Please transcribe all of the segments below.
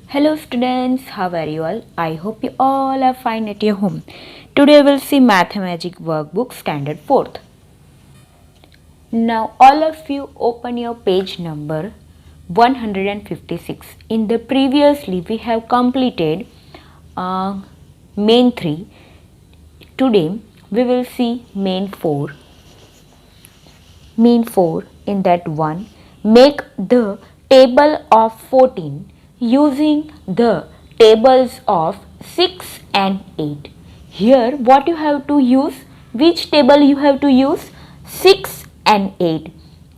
Hello students, how are you all? I hope you all are fine at your home. Today we'll see Mathemagic Workbook Standard 4th. Now all of you open your page number 156. In the previously we have completed main 3. Today we will see main 4. Main 4 in that one, make the table of 14 using the tables of 6 and 8. Here what you have to use, which table you have to use? 6 and 8.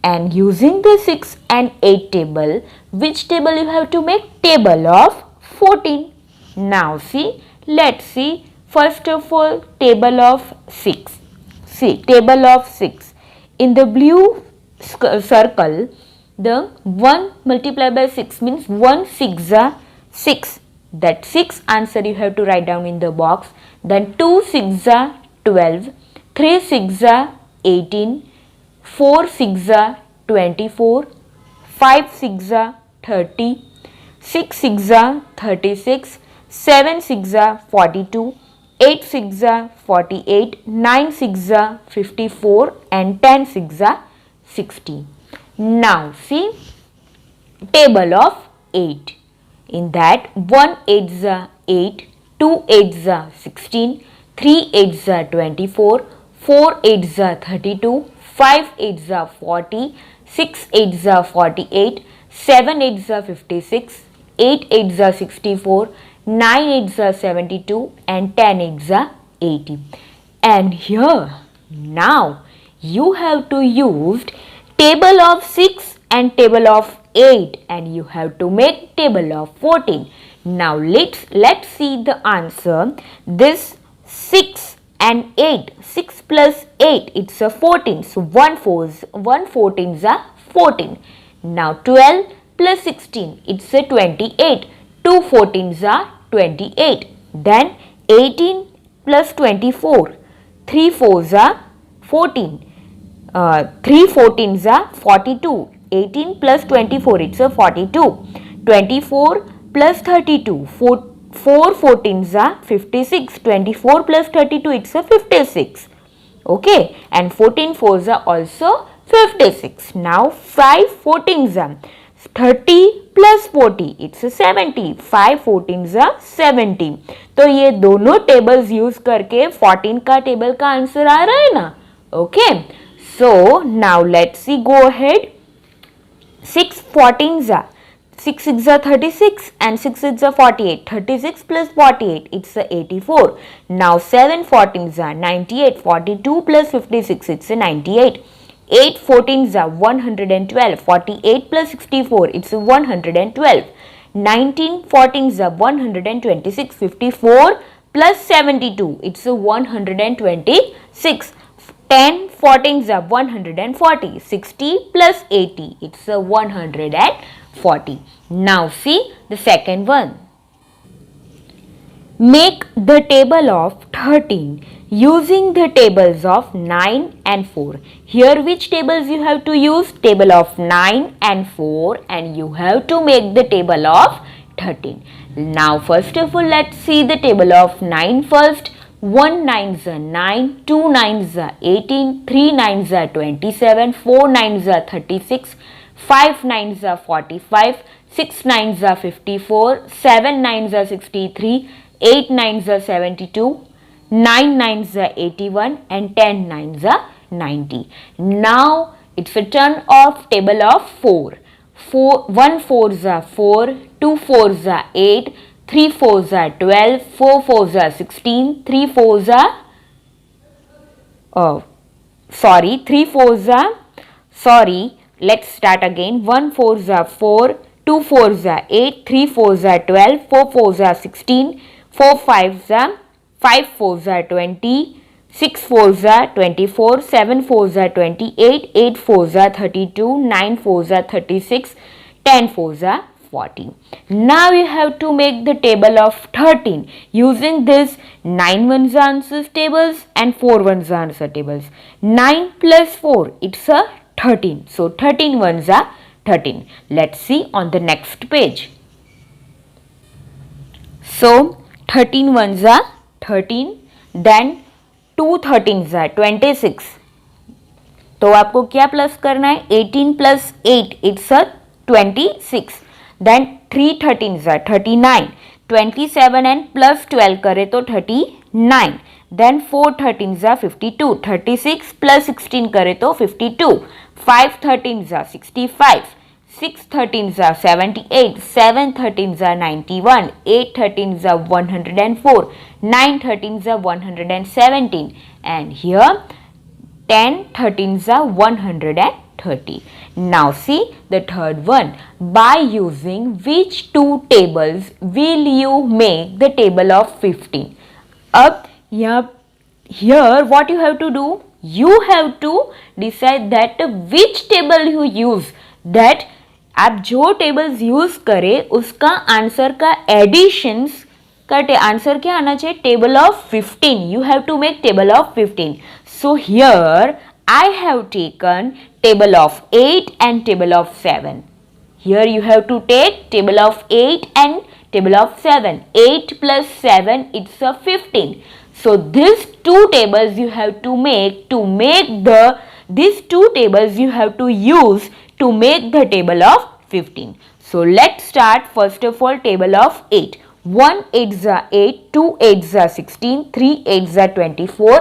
And using the 6 and 8 table, which table you have to make? Table of 14. Now see, let's see first of all table of 6. See, table of 6. In the blue circle, the 1 multiplied by 6 means 1 6 are 6. That 6 answer you have to write down in the box. Then 2 6 are 12, 3 6 are 18, 4 6 are 24, 5 6 are 30, 6 6 are 36, 7 6 are 42, 8 6 are 48, 9 6 are 54 and 10 6 are 60. Now see table of 8. In that 1 8 are 8, 2 8 are 16, 3 8 are 24, 4 8 are 32, 5 8 are 40, 6 8 are 48, 7 8 are 56, 8 8 are 64, 9 8 are 72 and 10 8 are 80. And here now you have to use table of 6 and table of 8 and you have to make table of 14. Now let's see the answer. This 6 and 8, 6 plus 8, it's a 14. So 1 14s are 14. Now 12 plus 16, it's a 28. 2 14s are 28. Then 18 plus 24, 3 4s are 14. 3 14s are 42. 18 plus 24, it's a 42. 24 plus 32, 4 14s are 56. 24 plus 32, it's a 56. Okay, and 14 4s are also 56. Now 5 14s are 30 plus 40, it's a 70. 5 14s are 70. तो ये दोनों tables use करके 14 का table का answer आ रहा है ना. Okay, so now let's see, go ahead. 6 14s are 6 6 are 36 and 6 6 are 48. 36 plus 48, it's a 84. Now 7 14s are 98. 42 plus 56, it's a 98. 8 14s are 112. 48 plus 64, it's a 112. 19 14s are 126. 54 plus 72, it's a 126. 10 14s are 140. 60 plus 80, it's a 140. Now see the second one. Make the table of 13 using the tables of 9 and 4. Here which tables you have to use? Table of 9 and 4 and you have to make the table of 13. Now first of all let's see the table of 9 first. 1 9s are 9, 2 9s are 18, 3 9s are 27, 4 9s are 36, 5 9s are 45, 6 9s are 54, 7 9s are 63, 8 9s are 72, 9 9s are 81 and 10 9s are 90. Now it's a turn of table of 4. 1 4s are 4, 2 4s are 8, 3 4s are 12, 4 4s are 16, 3 4s are 3 4s are, let's start again. 1 4s are 4, 2 4s are 8, 3 4s are 12, 4 4s are 16, 4 5s are 5 4s are 20, 6 4s are 24, 7 4s are 28, 8 4s are 32, 9 4s are 36, 10 4s are 40. Now you have to make the table of 13 using this 9 ones answers tables and 4 ones answer tables. 9 plus 4, it's a 13. So 13 ones are 13. Let's see on the next page. So 13 ones are 13, then 2 13s are 26. तो आपको क्या plus करना है, 18 plus 8 it's a 26. Then 3 13s are 39, 27 and plus 12 करे तो 39. Then 4 13s are 52, 36 plus 16 करे तो 52. 5 13s are 65, 6 13s are 78, 7 13s are 91, 8 13s are 104, 9 13s are 117, and here 10 13s are 130. Now see the third one. By using which two tables will you make the table of 15? Up here what you have to do? You have to decide that which table you use. That आप जो tables use करें उसका answer का editions का answer क्या आना चाहिए, table of 15. You have to make table of 15. So here I have taken table of 8 and table of 7. Here you have to take table of 8 and table of 7. 8 plus 7 it's a 15. So these two tables you have to make these two tables you have to use to make the table of 15. So let's start first of all table of 8. 1 8s are 8, 2 8s are 16, 3 8s are 24,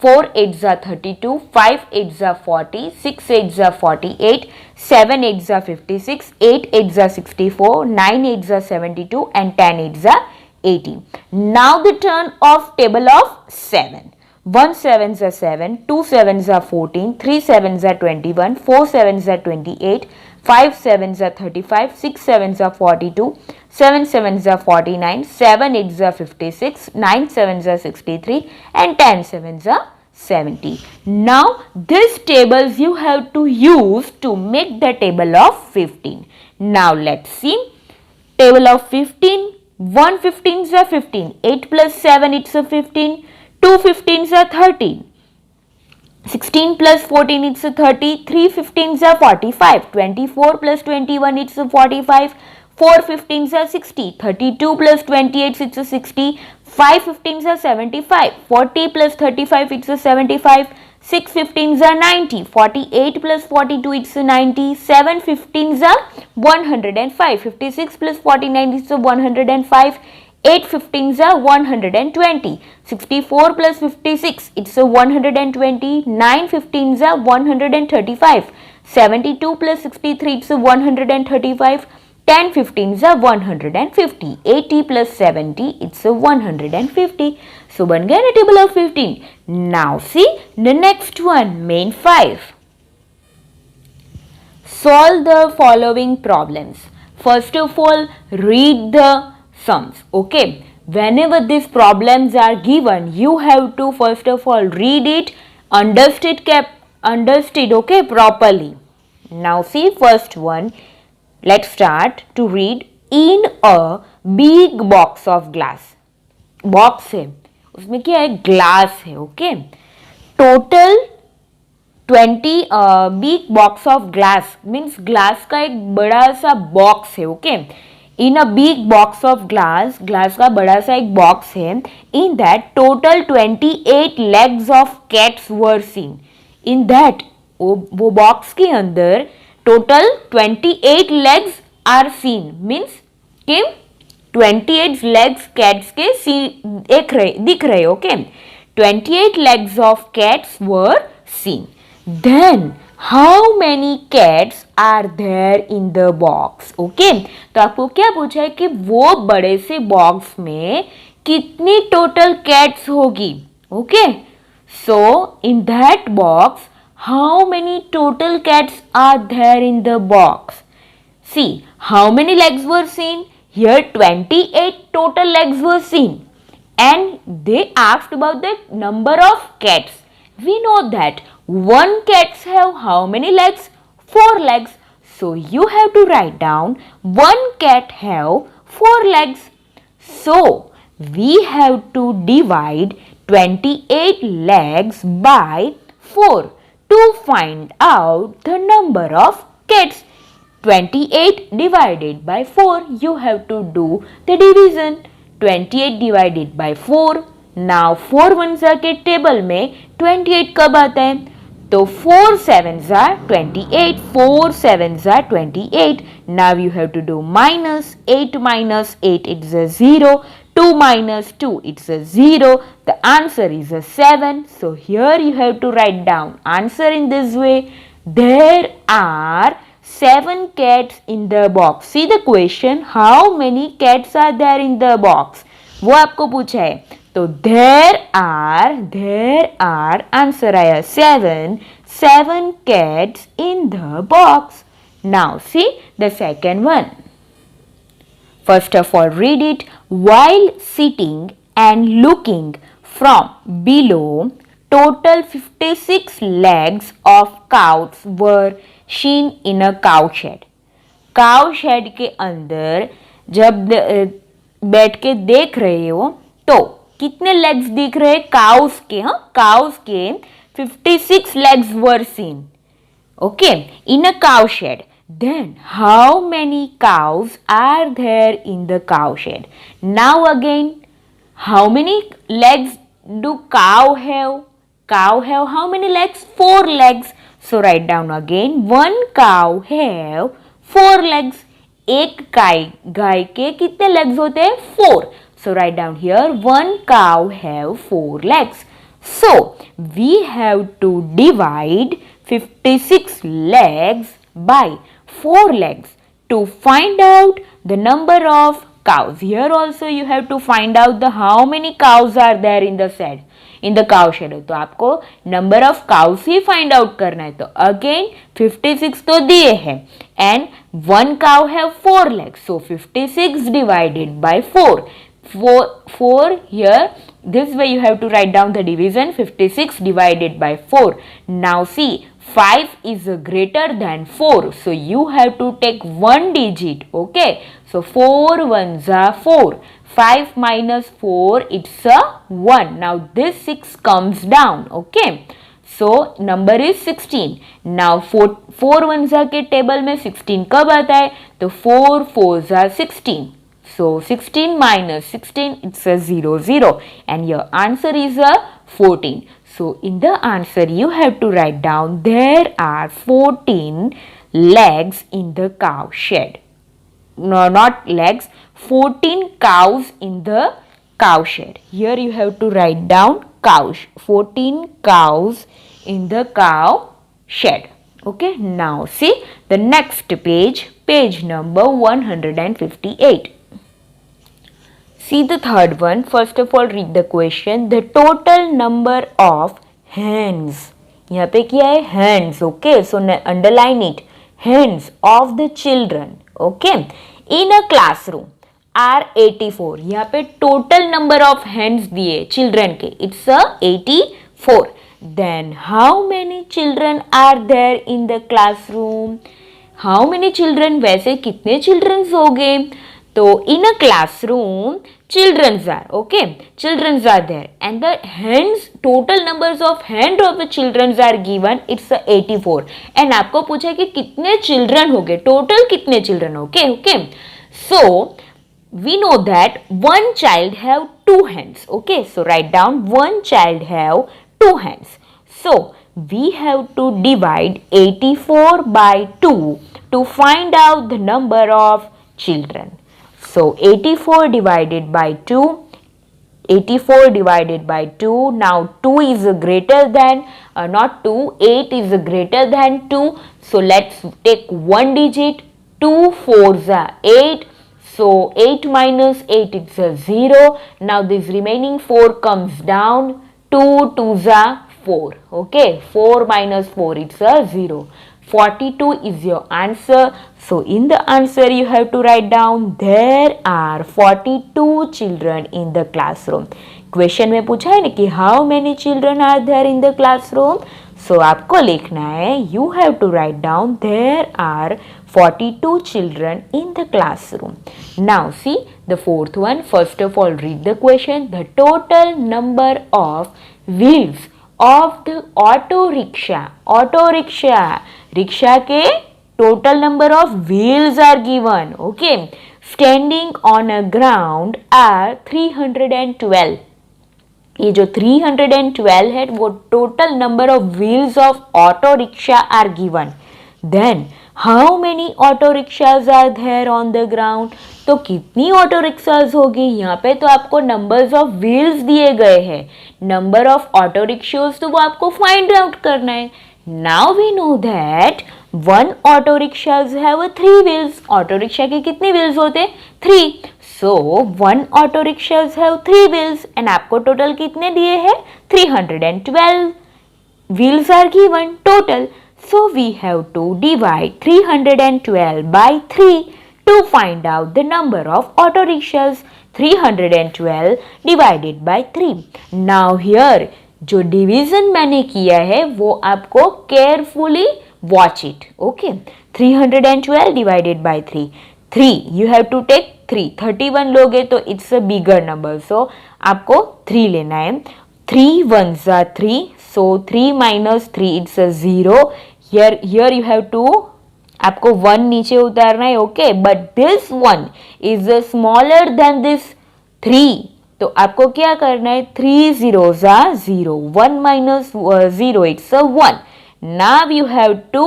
4 8s are 32, 5 8s are 40, 6 8s are 48, 7 8s are 56, 8 8s are 64, 9 8s are 72 and 10 8s are 80. Now the turn of table of 7. 1 7s are 7, 2 7s are 14, 3 7s are 21, 4 7s are 28, 5 7s are 35, 6 7s are 42, 7 7s are 49, 7 8s are 56, 9 7s are 63 and 10 7s are 70. Now these tables you have to use to make the table of 15. Now let's see. Table of 15. 1 15s are 15, 8 plus 7 it's a 15, 2 15s are 13, 16 plus 14 it's a 30, 3 15s are 45, 24 plus 21 it's a 45, 4 15s are 60, 32 plus 28 it's a 60, 5 15s are 75, 40 plus 35 it's a 75, 6 15s are 90, 48 plus 42 it's a 90, 7 15s are 105, 56 plus 49 it's a 105, 8 15s are 120, 64 plus 56 it's a 120, 9 15s are 135, 72 plus 63 it's a 135, 10 15s are 150, 80 plus 70 it's a 150. So बन गया ना table of 15. Now see the next one, main 5. Solve the following problems. First of all, read the sums. Okay, whenever these problems are given, you have to first of all read it, understood okay, properly. Now see first one. Let's start to read. In a big box of glass. Box है, उसमें क्या है, glass है. Okay, total 20 big box of glass means glass का एक बड़ा सा box है. Okay, in a big box of glass, glass का बड़ा सा एक बॉक्स है. In that total 28 legs of cats were seen. In that वो बॉक्स के अंदर total 28 legs are seen means कि 28 legs cats के दिख रहे. Okay, 28 legs of cats were seen. Then how many cats are there in the box? Okay, तो आपको क्या पूछा है कि वो बड़े से बॉक्स में कितनी टोटल कैट्स होगी. Okay, so in that box how many total cats are there in the box? See, how many legs were seen? Here 28 total legs were seen and they asked about the number of cats. We know that one cats have how many legs? 4 legs. So you have to write down one cat have 4 legs. So we have to divide 28 legs by 4 to find out the number of cats. 28 divided by 4, you have to do the division. 28 divided by 4। Now 4 1s के table में 28 कब आता है? तो 4 7s are 28, 4 7s are 28. Now you have to do minus 8 minus 8, it's a 0. 2 minus 2, it's a 0. The answer is a 7. So here you have to write down answer in this way. There are 7 cats in the box. See the question, how many cats are there in the box? वो आपको पूछा है. तो there are answer आया 7 cats in the box. Now see the second one. First of all, read it. While sitting and looking from below, total 56 legs of cows were seen in a cow shed. Cow shade के अंदर जब बैठ के देख रहे हो तो कितने लेग्स दिख रहे? काउस के, काउस के 56 legs were seen. Okay, in a cow shed. Then how many cows are there in the cow shed? Now again, how many legs do cow have? Cow have how many legs? 4 legs. So write down again. One cow have 4 legs. एक गाय के कितने legs होते हैं? 4. So write down here, one cow have 4 legs. So we have to divide 56 legs by 4 legs to find out the number of cows. Here also you have to find out the how many cows are there in the shed, in the cow shed. तो आपको number of cows he find out करना है. तो again 56 तो दिए हैं and one cow have 4 legs. So 56 divided by 4. 4 here, this way you have to write down the division. 56 divided by 4. Now see, 5 is greater than 4, so you have to take one digit. Okay, so 4 ones are 4. 5 minus 4, it's a 1. Now this 6 comes down. Okay, so number is 16. Now 4 ones के table में 16 कब आता है? तो 4 4s are 16. So 16 minus 16, it's a 0 0, and your answer is a 14. So in the answer you have to write down there are 14 legs in the cow shed. No, not legs, 14 cows in the cow shed. Here you have to write down cows, 14 cows in the cow shed. Okay, now see the next page, page number 158. See the third one. First of all, read the question. The total number of hands. यहाँ पे क्या है? Hands. Okay. So underline it. Hands of the children. Okay. In a classroom are 84. यहाँ पे total number of hands दिए children के. It's a 84. Then how many children are there in the classroom? How many children? वैसे कितने children होंगे? तो in a classroom, children are, okay, children are there, and the hands, total numbers of hand of the children are given, it's a 84. and आपको पूछा कि कितने children होंगे, total कितने children, okay, okay. So we know that one child have 2 hands. Okay, so write down one child have 2 hands. So we have to divide 84 by 2 to find out the number of children. So 84 divided by 2. 84 divided by 2. Now 2 is greater than, not 2, 8 is greater than 2. So let's take one digit. 2 4s are 8. So 8 minus 8, it's a 0. Now this remaining 4 comes down. 2 2s are 4. Okay, 4 minus 4, it's a 0. 42 is your answer. So in the answer you have to write down there are 42 children in the classroom. Question में पूछा है ना कि how many children are there in the classroom? So आपको लिखना है you have to write down there are 42 children in the classroom. Now see the fourth one. First of all, read the question. The total number of wheels of the auto rickshaw. Auto rickshaw. Rickshaw के total number of wheels are given. Okay. standing on a ground are 312. ये जो 312 है वो total number of wheels of auto rickshaw are given. Then how many auto rickshaws are there on the ground. तो कितनी auto rickshaws होगी. यहाँ पे तो आपको नंबर्स ऑफ व्हील्स दिए गए हैं, नंबर ऑफ ऑटो रिक्शाज तो वो आपको फाइंड आउट करना है. Now we know that one auto rickshaws have 3 wheels. Auto rickshaw के कितने व्हील्स होते हैं 3. So one auto rickshaws have 3 wheels and आपको टोटल कितने दिए हैं 312 wheels are given total. So we have to divide 312 by 3 to find out the number of auto rickshaws. 312 divided by 3. Now here जो division मैंने किया है वो आपको carefully watch it. Okay 312 divided by 3. 3 you have to take 3. 31 लोगे तो it's a bigger number, सो आपको 3 लेना है. 3 ones are 3, so 3 minus 3 it's a 0. Here you have to आपको 1 नीचे उतारना है. Okay but this 1 is smaller than this 3. तो आपको क्या करना है 3 zeros are 0. 1 minus 0 it's a 1. Now you have to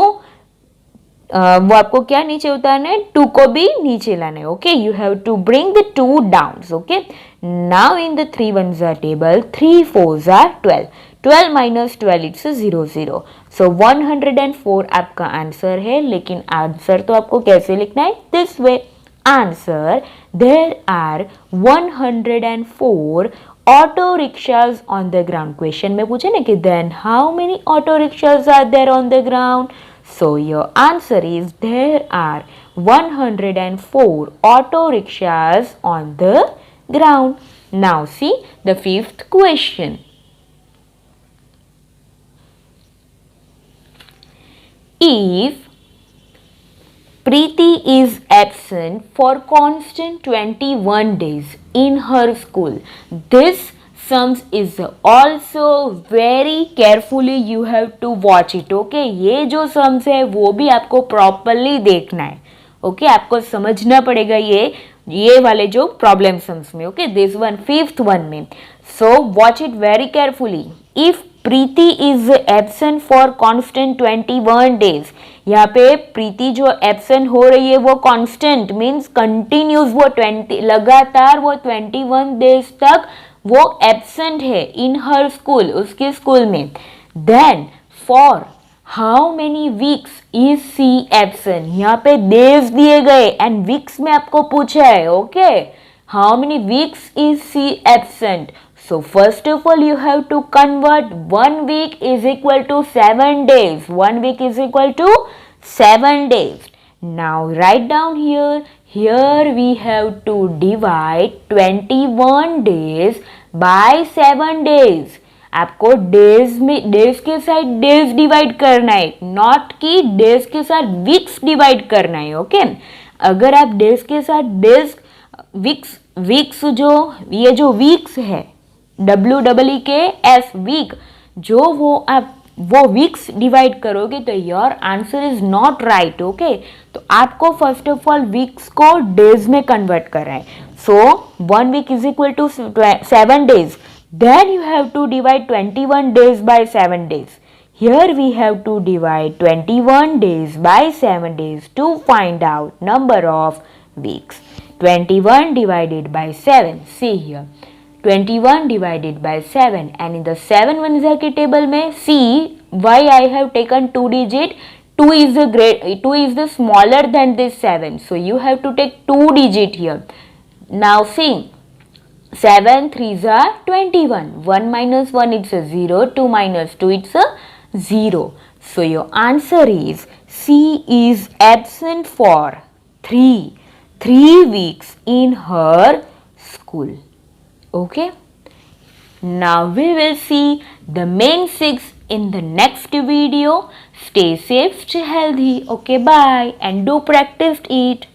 वो आपको क्या नीचे उतारना है 2 को भी नीचे लाना है. Okay you have to bring the 2 down. Okay now in the 3 ones are table 3 4s are 12. 12 minus 12 it's a 0 0. So 104 आपका आंसर है. लेकिन आंसर तो आपको कैसे लिखना है this way. Answer there are 104 auto rickshaws on the ground. Question में पूछे ना कि then how many auto rickshaws are there on the ground. So your answer is there are 104 auto rickshaws on the ground. Now see the 5th question. If Preeti is absent for constant 21 days in her school, this sums is also very carefully you have to watch it. Okay ये जो sums है वो भी आपको properly देखना है. Okay आपको समझना पड़ेगा ये वाले जो problem sums में. Okay this one 5th one में. So watch it very carefully. If Preeti is absent for constant 21 days. यहाँ पे प्रीति जो absent हो रही है वो constant means continuous, वो 20 लगातार वो 21 days तक वो एब्सेंट है इन हर स्कूल, उसके स्कूल में. Then for how many weeks is she absent. यहाँ पे डेज दिए गए एंड वीक्स में आपको पूछा है. Okay how many weeks is she absent. So first of all you have to convert 1 week is equal to 7 days. 1 week is equal to 7 days. Now write down here. Here we have to divide 21 days by 7 days. आपको days में days के साथ days divide करना है, not कि days के साथ weeks divide करना है. ओके अगर आप डेज के साथ डेज वीक्स जो ये जो वीक्स है WEEKS वीक जो वो वीक्स डिवाइड करोगे तो your answer is not right. Okay तो आपको फर्स्ट ऑफ ऑल वीक्स को डेज में कन्वर्ट करना है. So 1 week is equal to 7 days. Then you have to divide 21 days by 7 days. Here we have to divide 21 days by 7 days to find out number of weeks. 21 divided by 7. See here. 21 divided by 7 and in the 7 ones के table में see why I have taken 2 digit. 2 is the smaller than this 7. So you have to take 2 digit here. Now see 7 3s are 21. 1 minus 1 it's a 0. 2 minus 2 it's a 0. So your answer is C is absent for 3 weeks in her school. Okay. Now we will see the main 6 in the next video. Stay safe, stay healthy. Okay, bye and do practice it.